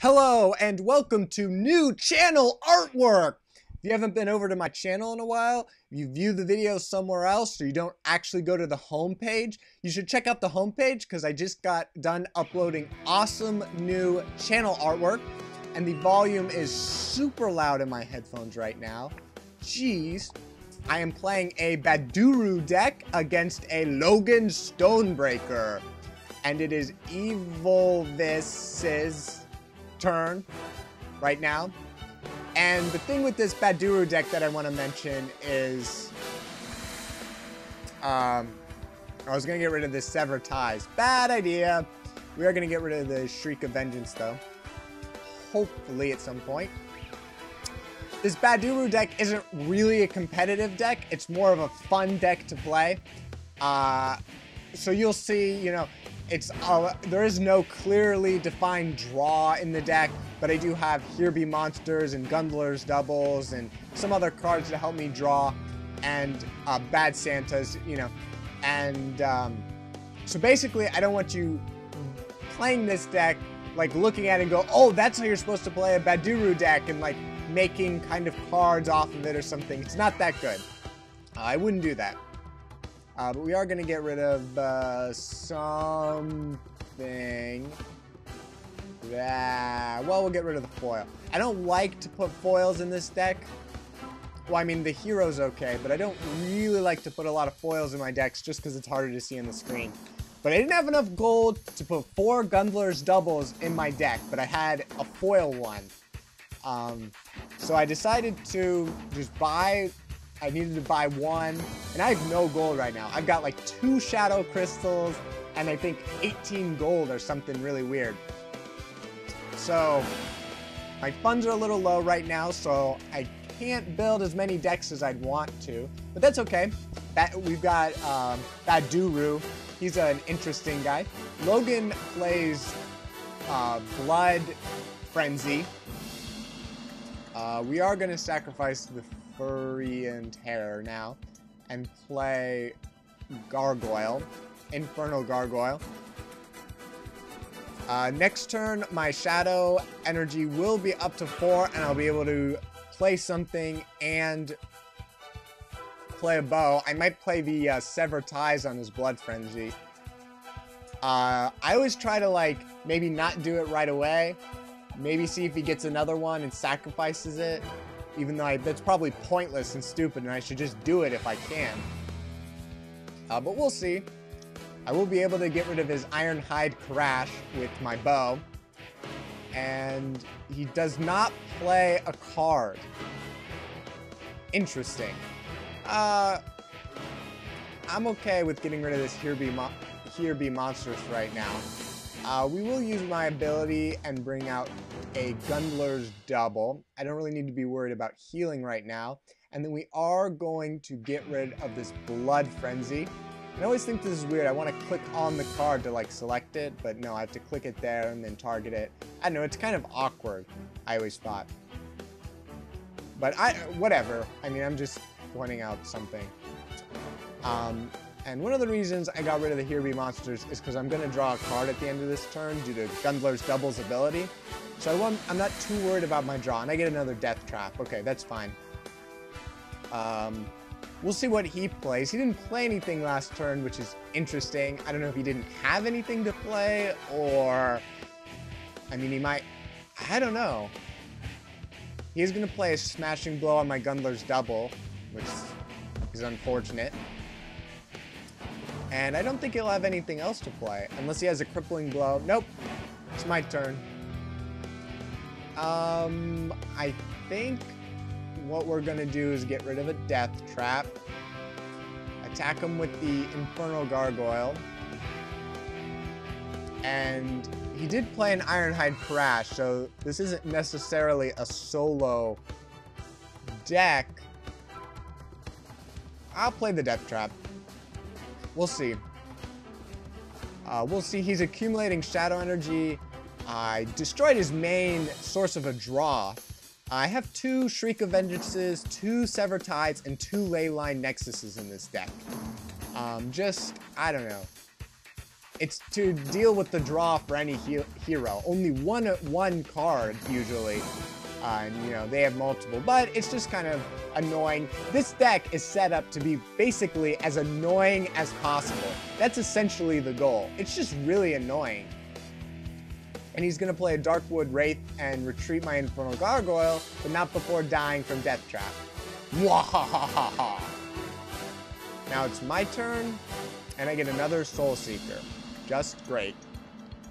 Hello and welcome to new channel artwork! If you haven't been over to my channel in a while, you view the videos somewhere else or you don't actually go to the homepage, you should check out the homepage because I just got done uploading awesome new channel artwork and the volume is super loud in my headphones right now. Jeez. I am playing a Baduruu deck against a Logan Stonebreaker. And it is Evilvis's turn right now. And the thing with this Baduruu deck that I want to mention is I was going to get rid of this Sever Ties. Bad idea. We are going to get rid of the Shriek of Vengeance though. Hopefully at some point. This Baduruu deck isn't really a competitive deck. It's more of a fun deck to play. So you'll see, you know, there is no clearly defined draw in the deck, but I do have Here Be Monsters and Gundler's doubles and some other cards to help me draw, and Bad Santas, you know. And so basically, I don't want you playing this deck, like looking at it and go, oh, that's how you're supposed to play a Baduruu deck, and like making kind of cards off of it or something. It's not that good. I wouldn't do that. But we are going to get rid of something. Well, we'll get rid of the foil. I don't like to put foils in this deck. Well, I mean, the hero's okay, but I don't really like to put a lot of foils in my decks just because it's harder to see on the screen. But I didn't have enough gold to put 4 Gundler's doubles in my deck, but I had a foil one. So I decided to just buy... I needed to buy one, and I have no gold right now. I've got like 2 shadow crystals, and I think 18 gold or something really weird. So, my funds are a little low right now, so I can't build as many decks as I'd want to, but that's okay. We've got Baduruu. He's an interesting guy. Logan plays Blood Frenzy. We are going to sacrifice the Furrion Terror now and play Gargoyle, Infernal Gargoyle. Next turn, my shadow energy will be up to 4, and I'll be able to play something and play a bow. I might play the Sever Ties on his Blood Frenzy. I always try to like maybe not do it right away. Maybe see if he gets another one and sacrifices it. Even though that's probably pointless and stupid, and I should just do it if I can. But we'll see. I will be able to get rid of his Ironhide Crash with my bow. And he does not play a card. Interesting. I'm okay with getting rid of this Here Be Monsters right now. We will use my ability and bring out a Gundler's double. I don't really need to be worried about healing right now. And then we are going to get rid of this Blood Frenzy. And I always think this is weird. I want to click on the card to like select it, but no, I have to click it there and then target it. I don't know, it's kind of awkward, I always thought. But whatever. I mean, I'm just pointing out something. And one of the reasons I got rid of the Here Be Monsters is because I'm going to draw a card at the end of this turn due to Gundler's Double's ability. So I'm not too worried about my draw. And I get another Death Trap. Okay, that's fine. We'll see what he plays. He didn't play anything last turn, which is interesting. I don't know if he didn't have anything to play, or... I mean, he might... I don't know. He's going to play a Smashing Blow on my Gundler's Double, which is unfortunate. And I don't think he'll have anything else to play, unless he has a Crippling Blow. Nope. It's my turn. I think what we're going to do is get rid of a Death Trap. Attack him with the Infernal Gargoyle. And he did play an Ironhide Crash, so this isn't necessarily a solo deck. I'll play the Death Trap. We'll see. We'll see. He's accumulating shadow energy. I destroyed his main source of a draw. I have 2 Shriek of Vengeances, 2 Sever Ties, and 2 Ley Line Nexuses in this deck. I don't know. it's to deal with the draw for any hero. Only one card usually. And, you know, they have multiple, but it's just kind of annoying. This deck is set up to be basically as annoying as possible. That's essentially the goal. It's just really annoying. And he's going to play a Darkwood Wraith and retreat my Infernal Gargoyle, but not before dying from Death Trap. Mwahahaha. Now it's my turn, and I get another Soul Seeker. Just great.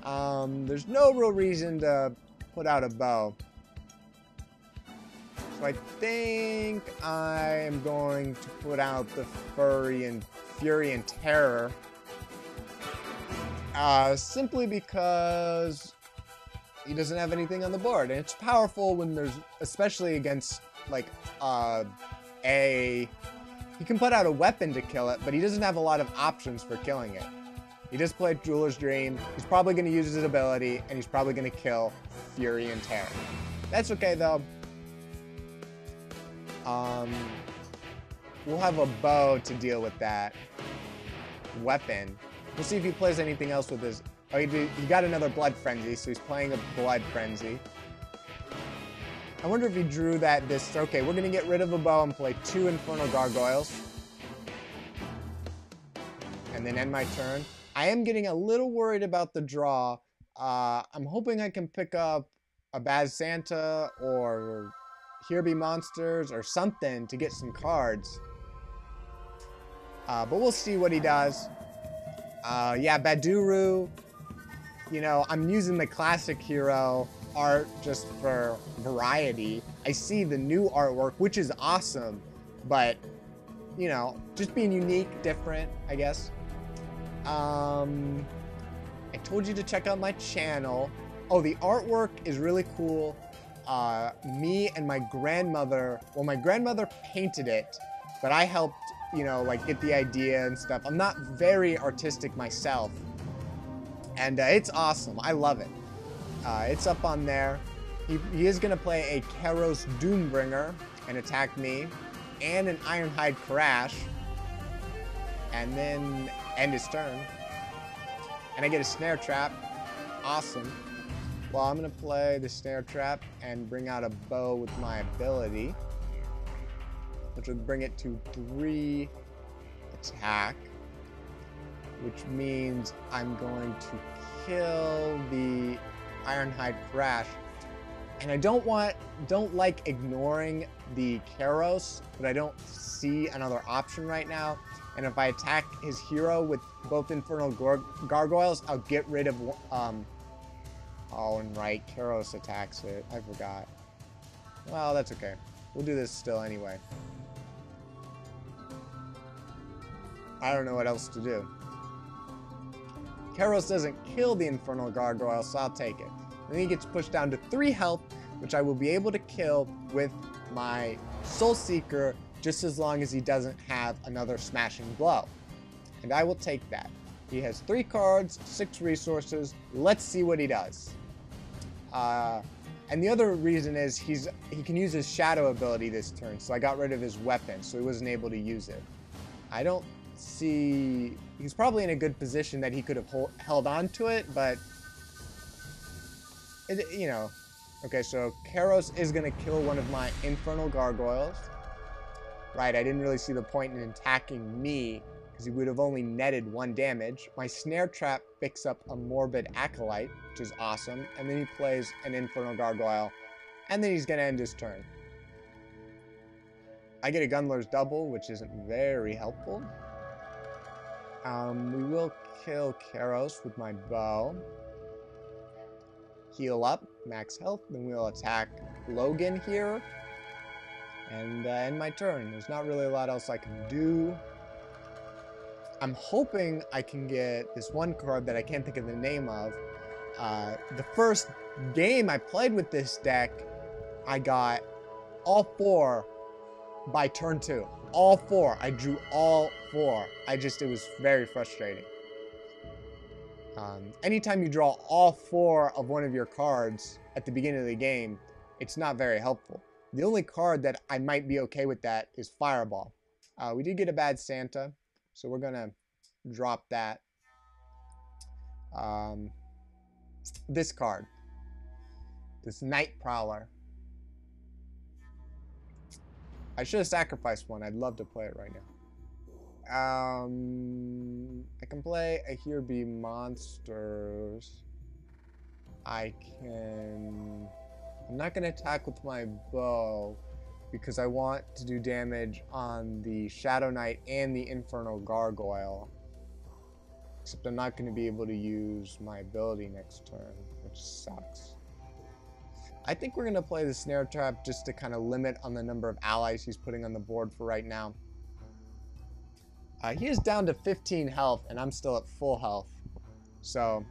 There's no real reason to put out a bow. So I think I'm going to put out the Furrion Terror. Simply because he doesn't have anything on the board. And it's powerful when there's, especially against, like, he can put out a weapon to kill it, but he doesn't have a lot of options for killing it. He just played Jeweler's Dream. He's probably going to use his ability, and he's probably going to kill Furrion Terror. That's okay, though. We'll have a bow to deal with that. Weapon. We'll see if he plays anything else with his... Oh, he got another Blood Frenzy, so he's playing a Blood Frenzy. I wonder if he drew that this... Okay, we're going to get rid of a bow and play 2 Infernal Gargoyles. And then end my turn. I am getting a little worried about the draw. I'm hoping I can pick up a Bad Santa or Here Be Monsters or something to get some cards. But we'll see what he does. Yeah, Baduruu. You know, I'm using the classic hero art just for variety. I see the new artwork, which is awesome. But, you know, just being unique, different, I guess. I told you to check out my channel. Oh, the artwork is really cool. Me and my grandmother, well, my grandmother painted it, but I helped, you know, like get the idea and stuff. I'm not very artistic myself. And it's awesome. I love it. It's up on there. He is going to play a Kairos Doombringer and attack me, and an Ironhide Crash, and then end his turn. And I get a Snare Trap. Awesome. Well, I'm going to play the Snare Trap and bring out a bow with my ability, which would bring it to 3 attack, which means I'm going to kill the Ironhide Crash. And I don't like ignoring the Kairos, but I don't see another option right now. And if I attack his hero with both Infernal Gargoyles, I'll get rid of... Oh, and right, Kairos attacks it. I forgot. Well, that's okay. We'll do this still anyway. I don't know what else to do. Kairos doesn't kill the Infernal Gargoyle, so I'll take it. Then he gets pushed down to 3 health, which I will be able to kill with my Soul Seeker, just as long as he doesn't have another Smashing Blow. And I will take that. He has 3 cards, 6 resources. Let's see what he does. And the other reason is he can use his Shadow ability this turn, so I got rid of his weapon, so he wasn't able to use it. I don't see... He's probably in a good position that he could have held on to it, but... you know... Okay, so Kairos is going to kill one of my Infernal Gargoyles. Right, I didn't really see the point in attacking me, because he would have only netted 1 damage. My Snare Trap picks up a Morbid Acolyte, which is awesome, and then he plays an Infernal Gargoyle, and then he's going to end his turn. I get a Gundler's Double, which isn't very helpful. We will kill Kairos with my bow. Heal up, max health, then we'll attack Logan here. And end my turn. There's not really a lot else I can do. I'm hoping I can get this one card that I can't think of the name of. The first game I played with this deck, I got all 4 by turn 2. All 4. I drew all 4. It was very frustrating. Anytime you draw all 4 of one of your cards at the beginning of the game, it's not very helpful. The only card that I might be okay with that is Fireball. We did get a Bad Santa, so we're going to drop that. This card. This Night Prowler. I should have sacrificed one. I'd love to play it right now. I can play a Here Be Monsters. I'm not going to attack with my bow because I want to do damage on the Shadow Knight and the Infernal Gargoyle. Except I'm not going to be able to use my ability next turn, which sucks. I think we're going to play the Snare Trap just to kind of limit on the number of allies he's putting on the board for right now. He is down to 15 health, and I'm still at full health. So,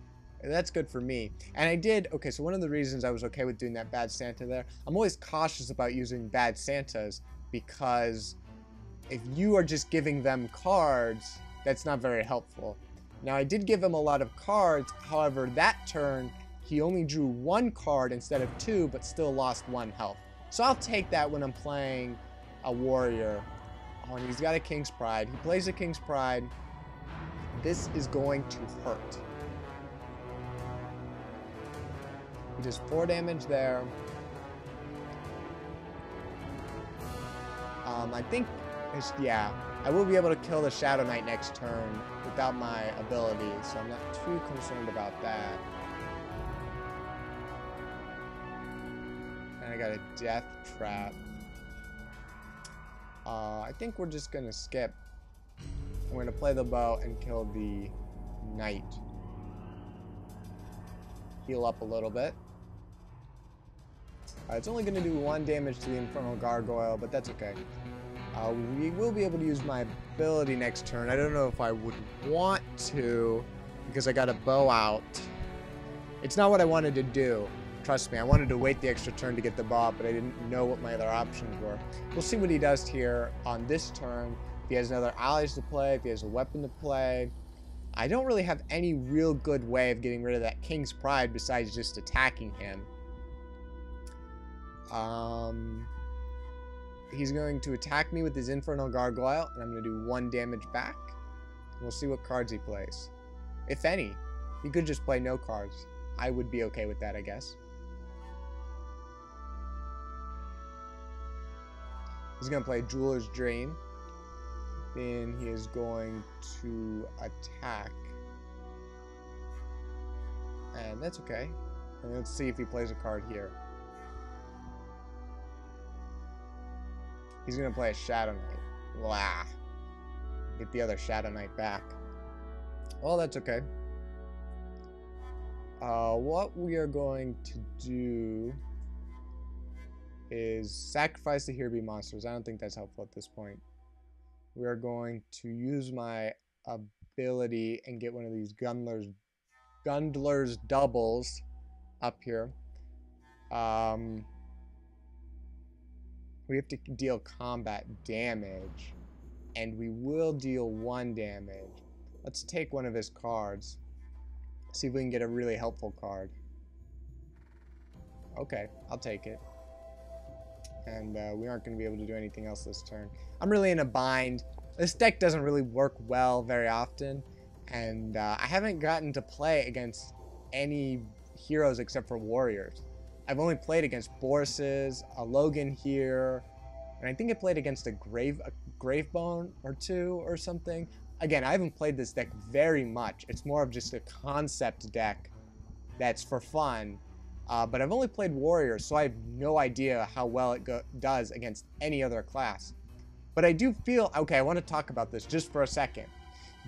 that's good for me. And I did, okay, so one of the reasons I was okay with doing that Bad Santa there, I'm always cautious about using Bad Santas, because if you are just giving them cards, that's not very helpful. Now, I did give him a lot of cards, however, that turn, he only drew 1 card instead of 2, but still lost 1 health. So I'll take that when I'm playing a warrior. Oh, and he's got a King's Pride. He plays a King's Pride. This is going to hurt. He does 4 damage there. I think, yeah, I will be able to kill the Shadow Knight next turn without my ability, so I'm not too concerned about that. And I got a Death Trap. I think we're just going to skip. I'm going to play the bow and kill the knight. Heal up a little bit. It's only going to do 1 damage to the Infernal Gargoyle, but that's okay. We will be able to use my ability next turn. I don't know if I would want to, because I got a bow out. It's not what I wanted to do. Trust me, I wanted to wait the extra turn to get the bob, but I didn't know what my other options were. We'll see what he does here on this turn. If he has another allies to play, if he has a weapon to play. I don't really have any real good way of getting rid of that King's Pride besides just attacking him. He's going to attack me with his Infernal Gargoyle, and I'm going to do 1 damage back. We'll see what cards he plays. If any. He could just play no cards. I would be okay with that, I guess. He's going to play Jeweler's Dream. Then he is going to attack. And that's okay. And let's see if he plays a card here. He's going to play a Shadow Knight. Blah. Get the other Shadow Knight back. Well, that's okay. What we are going to do is sacrifice the Here Be Monsters. I don't think that's helpful at this point. We are going to use my ability and get one of these Gundler's doubles up here. We have to deal combat damage, and we will deal 1 damage. Let's take one of his cards. See if we can get a really helpful card. Okay, I'll take it. And we aren't going to be able to do anything else this turn. I'm really in a bind. This deck doesn't really work well very often. And I haven't gotten to play against any heroes except for warriors. I've only played against Boris's, a Logan here, and I think I played against a Gravebone or 2 or something. Again, I haven't played this deck very much. It's more of just a concept deck that's for fun. But I've only played warriors, so I have no idea how well it does against any other class. But I do feel, okay, I want to talk about this just for a second.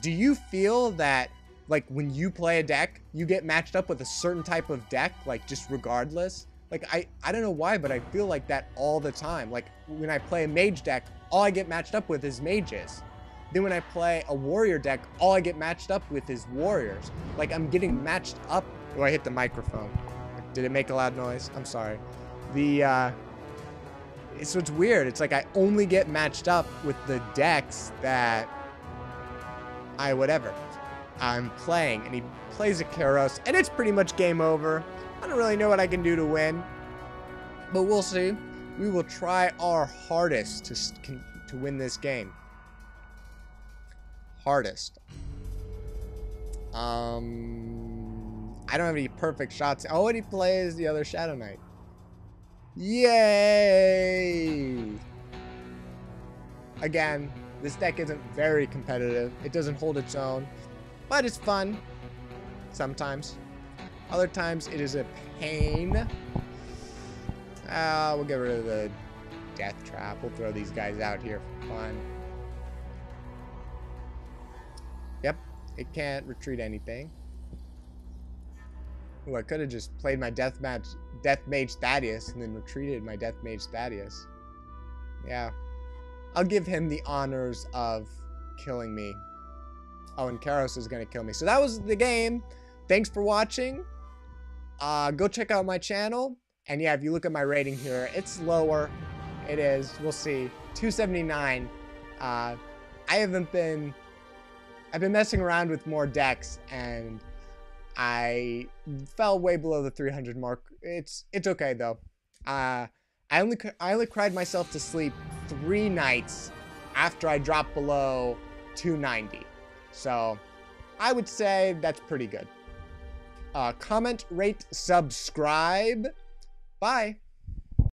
Do you feel that, like, when you play a deck, you get matched up with a certain type of deck, like, just regardless? Like, I don't know why, but I feel like that all the time. Like, when I play a mage deck, all I get matched up with is mages. Then when I play a warrior deck, all I get matched up with is warriors. Like, I'm getting matched up. Oh, I hit the microphone. Did it make a loud noise? I'm sorry. So it's weird. It's like I only get matched up with the decks that I'm playing. And he plays a Kairos, and it's pretty much game over. I don't really know what I can do to win, but we'll see. We will try our hardest to win this game. Hardest. I don't have any perfect shots. Oh, and he plays the other Shadow Knight. Yay! Again, this deck isn't very competitive. It doesn't hold its own, but it's fun sometimes. Other times it is a pain. We'll get rid of the Death Trap. We'll throw these guys out here for fun. Yep, it can't retreat anything. Ooh, I could have just played my Death Mage Thaddeus and then retreated my Death Mage Thaddeus. Yeah. I'll give him the honors of killing me. Oh, and Karos is going to kill me. So that was the game. Thanks for watching. Go check out my channel. And yeah, if you look at my rating here, it's lower. It is. We'll see. 279. I've been messing around with more decks, and I fell way below the 300 mark. It's okay though. I only cried myself to sleep 3 nights after I dropped below 290. So I would say that's pretty good. Comment, rate, subscribe. Bye.